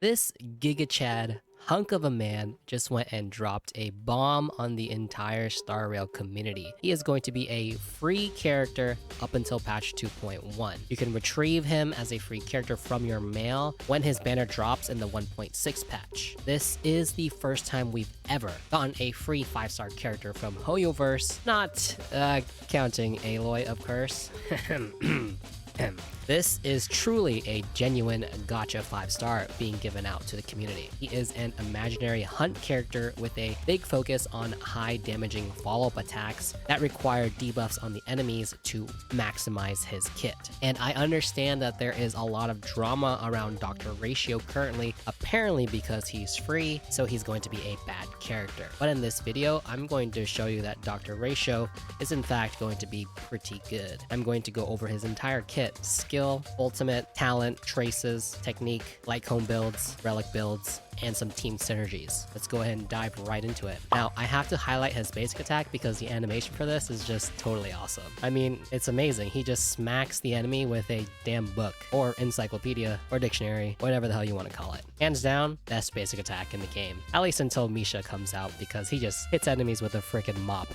This Giga Chad hunk of a man just went and dropped a bomb on the entire Star Rail community. He is going to be a free character up until patch 2.1. You can retrieve him as a free character from your mail when his banner drops in the 1.6 patch. This is the first time we've ever gotten a free 5-star character from Hoyoverse, not counting Aloy, of course. This is truly a genuine gacha 5-star being given out to the community. He is an imaginary hunt character with a big focus on high damaging follow-up attacks that require debuffs on the enemies to maximize his kit. And I understand that there is a lot of drama around Dr. Ratio currently, apparently because he's free, so he's going to be a bad character. But in this video, I'm going to show you that Dr. Ratio is in fact going to be pretty good. I'm going to go over his entire kit, skill, ultimate, talent, traces, technique, Lightcone builds, Relic builds, and some team synergies. Let's go ahead and dive right into it. Now, I have to highlight his basic attack because the animation for this is just totally awesome. I mean, it's amazing. He just smacks the enemy with a damn book, or encyclopedia, or dictionary, whatever the hell you want to call it. Hands down, best basic attack in the game. At least until Misha comes out, because he just hits enemies with a freaking mop.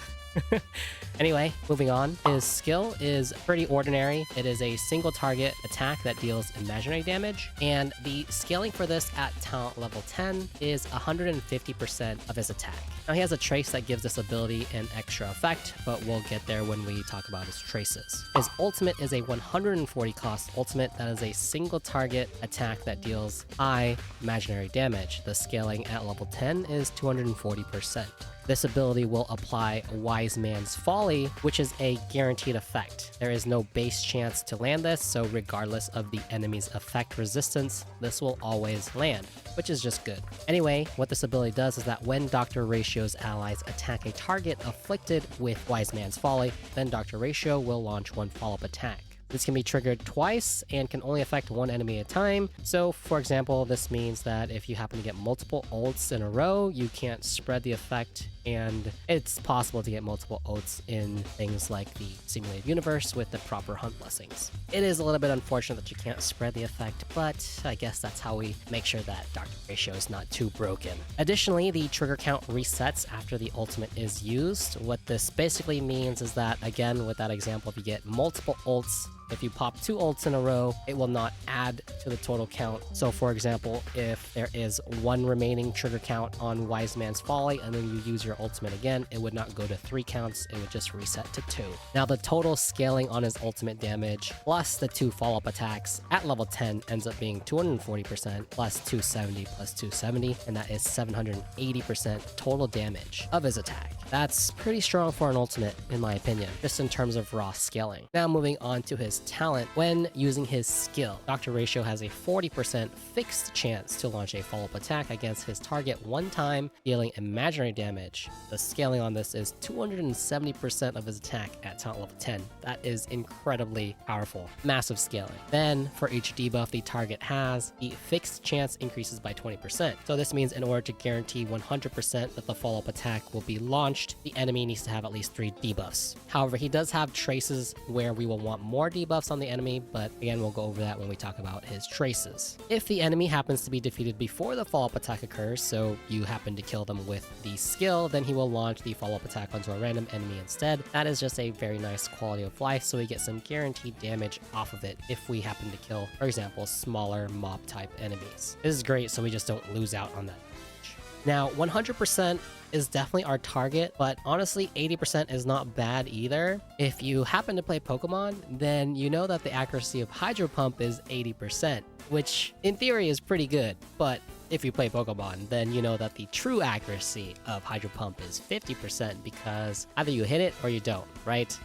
Anyway, moving on. His skill is pretty ordinary. It is a single target attack that deals imaginary damage, and the scaling for this at talent level 10 is 150% of his attack. Now he has a trace that gives this ability an extra effect, but we'll get there when we talk about his traces. His ultimate is a 140 cost ultimate that is a single target attack that deals high imaginary damage. The scaling at level 10 is 240%. This ability will apply Wise Man's Folly, which is a guaranteed effect. There is no base chance to land this, so regardless of the enemy's effect resistance, this will always land, which is just good. Anyway, what this ability does is that when Dr. Ratio's allies attack a target afflicted with Wise Man's Folly, then Dr. Ratio will launch one follow-up attack. This can be triggered twice and can only affect one enemy at a time. So for example, this means that if you happen to get multiple ults in a row, you can't spread the effect, and it's possible to get multiple ults in things like the simulated universe with the proper hunt blessings. It is a little bit unfortunate that you can't spread the effect, but I guess that's how we make sure that Dr. Ratio is not too broken. Additionally, the trigger count resets after the ultimate is used. What this basically means is that, again, with that example, if you get multiple ults, if you pop 2 ults in a row, it will not add to the total count. So for example, if there is 1 remaining trigger count on Wise Man's Folly and then you use your ultimate again, it would not go to 3 counts, it would just reset to 2. Now the total scaling on his ultimate damage plus the 2 follow-up attacks at level 10 ends up being 240% plus 270 plus 270, and that is 780% total damage of his attack. That's pretty strong for an ultimate, in my opinion, just in terms of raw scaling. Now moving on to his talent. When using his skill, Dr. Ratio has a 40% fixed chance to launch a follow-up attack against his target one time, dealing imaginary damage. The scaling on this is 270% of his attack at talent level 10. That is incredibly powerful. Massive scaling. Then, for each debuff the target has, the fixed chance increases by 20%. So this means in order to guarantee 100% that the follow-up attack will be launched, the enemy needs to have at least 3 debuffs. However, he does have traces where we will want more debuffs on the enemy, but again, we'll go over that when we talk about his traces. If the enemy happens to be defeated before the follow-up attack occurs, so you happen to kill them with the skill, then he will launch the follow-up attack onto a random enemy instead. That is just a very nice quality of life, so we get some guaranteed damage off of it if we happen to kill, for example, smaller mob type enemies. This is great, so we just don't lose out on that damage. Now, 100% is definitely our target, but honestly 80% is not bad either. If you happen to play Pokemon, then you know that the accuracy of Hydro Pump is 80%, which in theory is pretty good, but if you play Pokemon, then you know that the true accuracy of Hydro Pump is 50% because either you hit it or you don't, right?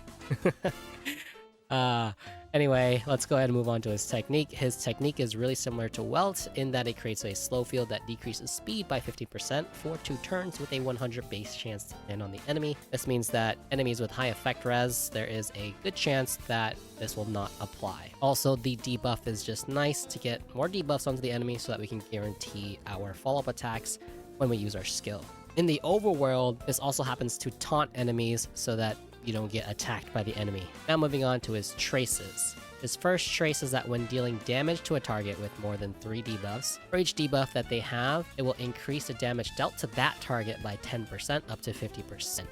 Anyway, let's go ahead and move on to his technique. His technique is really similar to Welt in that it creates a slow field that decreases speed by 50% for 2 turns with a 100 base chance to land on the enemy. This means that enemies with high effect res, there is a good chance that this will not apply. Also, the debuff is just nice to get more debuffs onto the enemy so that we can guarantee our follow-up attacks when we use our skill. In the overworld, this also happens to taunt enemies so that you don't get attacked by the enemy. Now moving on to his traces. His first trace is that when dealing damage to a target with more than 3 debuffs, for each debuff that they have, it will increase the damage dealt to that target by 10% up to 50%.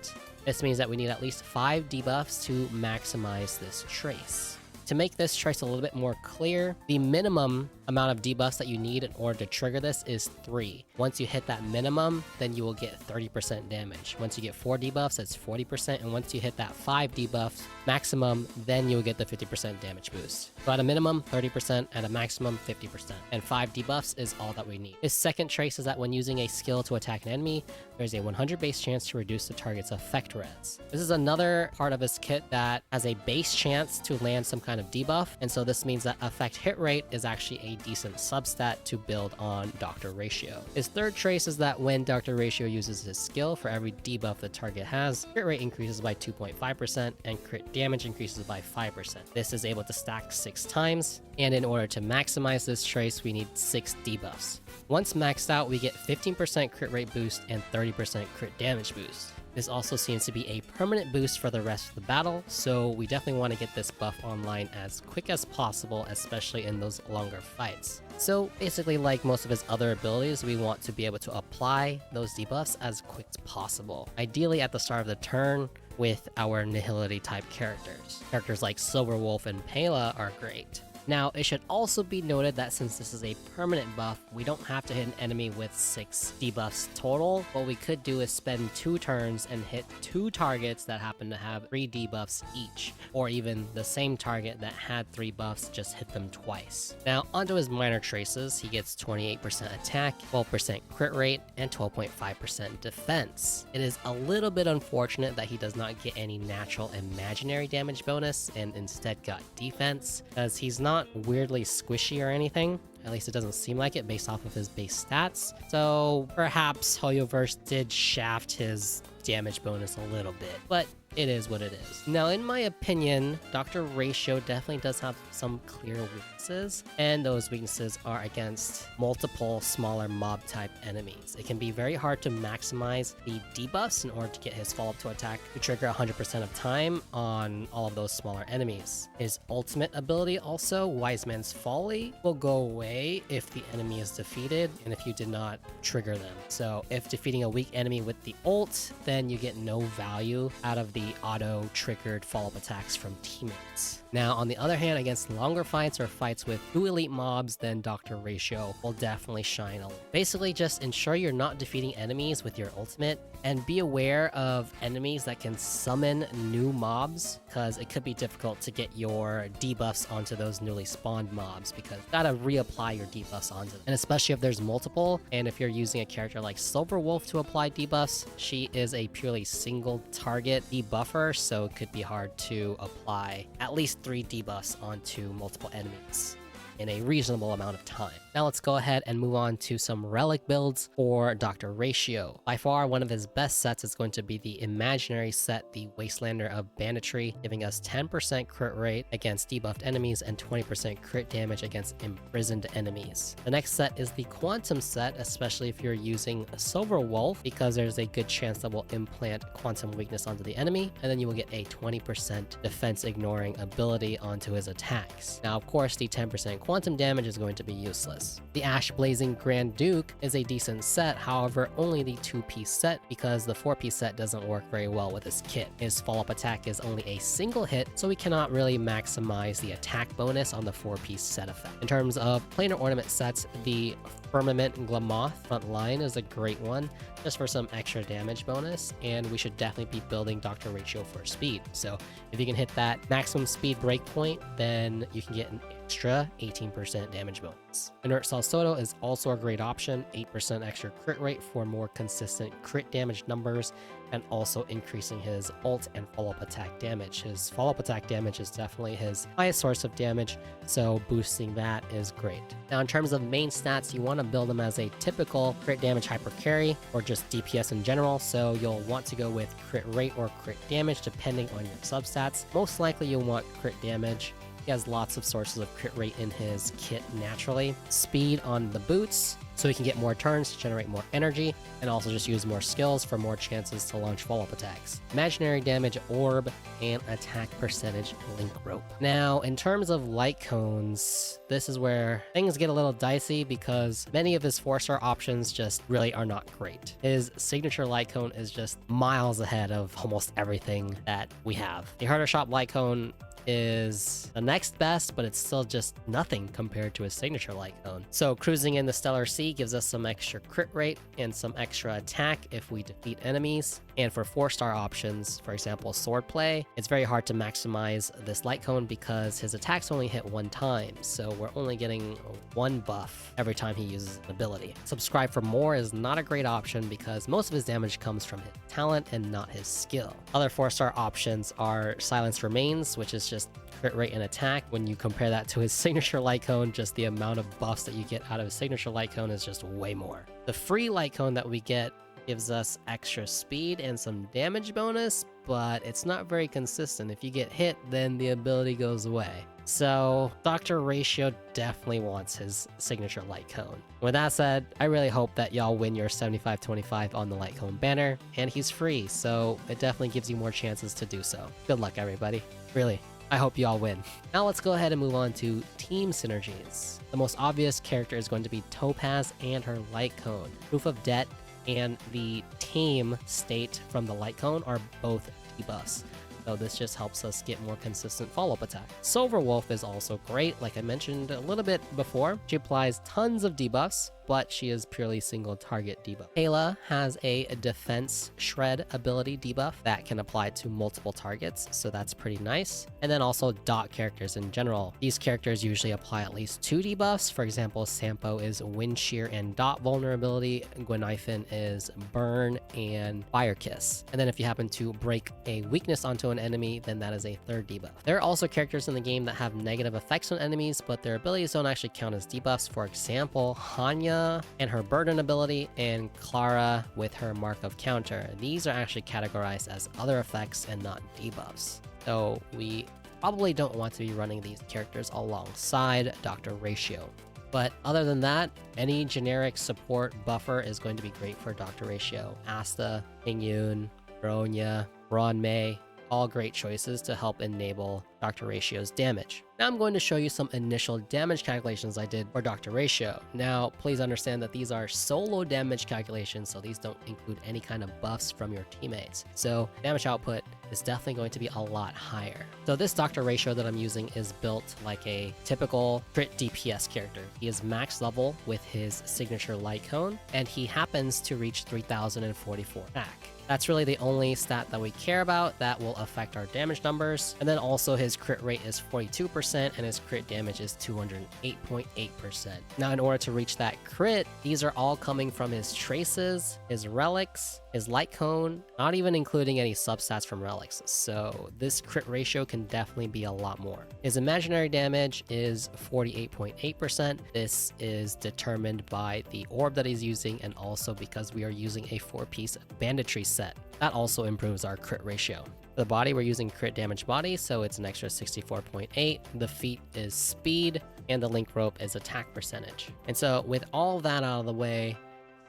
This means that we need at least 5 debuffs to maximize this trace. To make this trace a little bit more clear, the minimum amount of debuffs that you need in order to trigger this is 3. Once you hit that minimum, then you will get 30% damage. Once you get 4 debuffs, that's 40%, and once you hit that 5 debuffs maximum, then you'll get the 50% damage boost. So at a minimum, 30%, at a maximum, 50%. And 5 debuffs is all that we need. His second trace is that when using a skill to attack an enemy, there's a 100 base chance to reduce the target's effect res. This is another part of his kit that has a base chance to land some kind of debuff, and so this means that effect hit rate is actually a decent substat to build on Dr. Ratio. His third trace is that when Dr. Ratio uses his skill, for every debuff the target has, crit rate increases by 2.5% and crit damage increases by 5%. This is able to stack 6 times, and in order to maximize this trace, we need 6 debuffs. Once maxed out, we get 15% crit rate boost and 30% crit damage boost. This also seems to be a permanent boost for the rest of the battle, so we definitely want to get this buff online as quick as possible, especially in those longer fights. So basically, like most of his other abilities, we want to be able to apply those debuffs as quick as possible. Ideally at the start of the turn with our Nihility type characters. Characters like Silverwolf and Pela are great. Now, it should also be noted that since this is a permanent buff, we don't have to hit an enemy with 6 debuffs total. What we could do is spend 2 turns and hit 2 targets that happen to have 3 debuffs each, or even the same target that had 3 buffs, just hit them twice. Now, onto his minor traces, he gets 28% attack, 12% crit rate, and 12.5% defense. It is a little bit unfortunate that he does not get any natural imaginary damage bonus and instead got defense, as he's not weirdly squishy or anything. At least it doesn't seem like it based off of his base stats. So perhaps Hoyoverse did shaft his damage bonus a little bit, but it is what it is. Now, in my opinion, Dr. Ratio definitely does have some clear weaknesses, and those weaknesses are against multiple smaller mob type enemies. It can be very hard to maximize the debuffs in order to get his follow-up to attack to trigger 100% of time on all of those smaller enemies. His ultimate ability also, Wise Man's Folly, will go away if the enemy is defeated and if you did not trigger them. So if defeating a weak enemy with the ult, then you get no value out of the auto-triggered follow-up attacks from teammates. Now, on the other hand, against longer fights or fights with 2 elite mobs, then Dr. Ratio will definitely shine a lot. Basically, just ensure you're not defeating enemies with your ultimate, and be aware of enemies that can summon new mobs, because it could be difficult to get your debuffs onto those newly spawned mobs, because you gotta reapply your debuffs onto them. And especially if there's multiple, and if you're using a character like Silverwolf to apply debuffs, she is a purely single target debuffer, so it could be hard to apply at least 3 debuffs onto multiple enemies in a reasonable amount of time. Now let's go ahead and move on to some relic builds for Dr. Ratio. By far, one of his best sets is going to be the Imaginary set, the Wastelander of Banditry, giving us 10% crit rate against debuffed enemies and 20% crit damage against imprisoned enemies. The next set is the Quantum set, especially if you're using Silverwolf, because there's a good chance that we'll implant Quantum Weakness onto the enemy, and then you will get a 20% defense ignoring ability onto his attacks. Now, of course, the 10% quantum damage is going to be useless. The Ash Blazing Grand Duke is a decent set, however only the 2-piece set, because the 4-piece set doesn't work very well with his kit. His follow-up attack is only a single hit, so we cannot really maximize the attack bonus on the 4-piece set effect. In terms of planar ornament sets, the Firmament Glamoth front line is a great one, just for some extra damage bonus, and we should definitely be building Dr. Ratio for speed. So if you can hit that maximum speed breakpoint, then you can get an extra 18% damage bonus. Inert Salsodo is also a great option, 8% extra crit rate for more consistent crit damage numbers, and also increasing his ult and follow-up attack damage. His follow-up attack damage is definitely his highest source of damage, so boosting that is great. Now, in terms of main stats, you want to build him as a typical crit damage hyper carry, or just DPS in general, so you'll want to go with crit rate or crit damage depending on your substats. Most likely you'll want crit damage, He has lots of sources of crit rate in his kit naturally. Speed on the boots, so he can get more turns to generate more energy, and also just use more skills for more chances to launch follow-up attacks. Imaginary damage orb, and attack percentage link rope. Now, in terms of Lightcones, this is where things get a little dicey because many of his 4-star options just really are not great. His signature Lightcone is just miles ahead of almost everything that we have. The Harder Shop Lightcone is the next best, but it's still just nothing compared to his signature Lightcone. So cruising in the Stellar Sea gives us some extra crit rate and some extra attack if we defeat enemies. And for 4-star options, for example, Swordplay, it's very hard to maximize this Lightcone because his attacks only hit 1 time, so we're only getting 1 buff every time he uses an ability. Subscribe for More is not a great option because most of his damage comes from his talent and not his skill. Other 4-star options are Silence Remains, which is just crit rate and attack. When you compare that to his signature Lightcone, just the amount of buffs that you get out of his signature Lightcone is just way more. The free Lightcone that we get gives us extra speed and some damage bonus, but it's not very consistent. If you get hit, then the ability goes away. So Dr. Ratio definitely wants his signature Lightcone. With that said, I really hope that y'all win your 75/25 on the Lightcone banner, and he's free, so it definitely gives you more chances to do so. Good luck, everybody. Really. I hope you all win. Now let's go ahead and move on to team synergies. The most obvious character is going to be Topaz and her Lightcone. Proof of Debt and the Tame state from the Lightcone are both debuffs. So this just helps us get more consistent follow-up attack. Silver Wolf is also great, like I mentioned a little bit before. She applies tons of debuffs, but she is purely single target debuff. Kayla has a defense shred ability debuff that can apply to multiple targets, so that's pretty nice. And then also dot characters in general. These characters usually apply at least 2 debuffs. For example, Sampo is Wind Shear and dot vulnerability. Gwenhyphen is burn and fire kiss. And then if you happen to break a weakness onto an enemy, then that is a 3rd debuff. There are also characters in the game that have negative effects on enemies, but their abilities don't actually count as debuffs. For example, Hanya and her burden ability, and Clara with her mark of counter. These are actually categorized as other effects and not debuffs. So we probably don't want to be running these characters alongside Dr. Ratio. But other than that, any generic support buffer is going to be great for Dr. Ratio. Asta, Ingyun, Bronya, Ron May, all great choices to help enable Dr. Ratio's damage. Now I'm going to show you some initial damage calculations I did for Dr. Ratio. Now, please understand that these are solo damage calculations, so these don't include any kind of buffs from your teammates. So damage output is definitely going to be a lot higher. So this Dr. Ratio that I'm using is built like a typical crit DPS character. He is max level with his signature Lightcone, and he happens to reach 3044 attack. That's really the only stat that we care about that will affect our damage numbers. And then also his crit rate is 42% and his crit damage is 208.8%. Now in order to reach that crit, these are all coming from his traces, his relics, his Lightcone, not even including any substats from relics. So this crit ratio can definitely be a lot more. His imaginary damage is 48.8%. This is determined by the orb that he's using and also because we are using a 4-piece banditry set. That also improves our crit ratio. For the body, we're using crit damage body, so it's an extra 64.8. The feet is speed, and the link rope is attack percentage. And so with all that out of the way,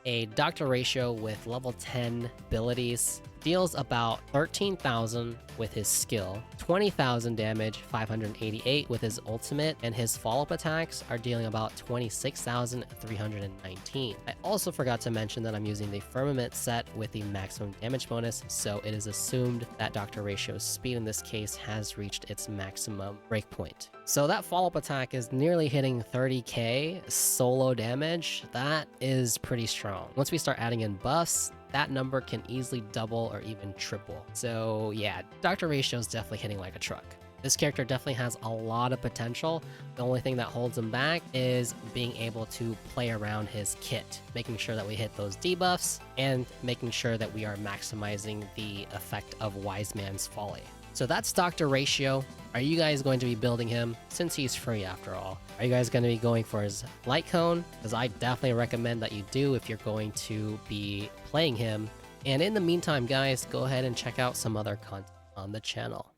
a Dr. Ratio with level 10 abilities deals about 13,000 with his skill, 20,000 damage, 588 with his ultimate, and his follow-up attacks are dealing about 26,319. I also forgot to mention that I'm using the Firmament set with the maximum damage bonus, so it is assumed that Dr. Ratio's speed in this case has reached its maximum breakpoint. So that follow-up attack is nearly hitting 30k solo damage. That is pretty strong. Once we start adding in buffs, that number can easily double or even triple. So yeah, Dr. Ratio is definitely hitting like a truck. This character definitely has a lot of potential. The only thing that holds him back is being able to play around his kit, making sure that we hit those debuffs and making sure that we are maximizing the effect of Wise Man's Folly. So that's Dr. Ratio. Are you guys going to be building him since he's free after all? Are you guys going to be going for his Lightcone? Because I definitely recommend that you do if you're going to be playing him. And in the meantime, guys, go ahead and check out some other content on the channel.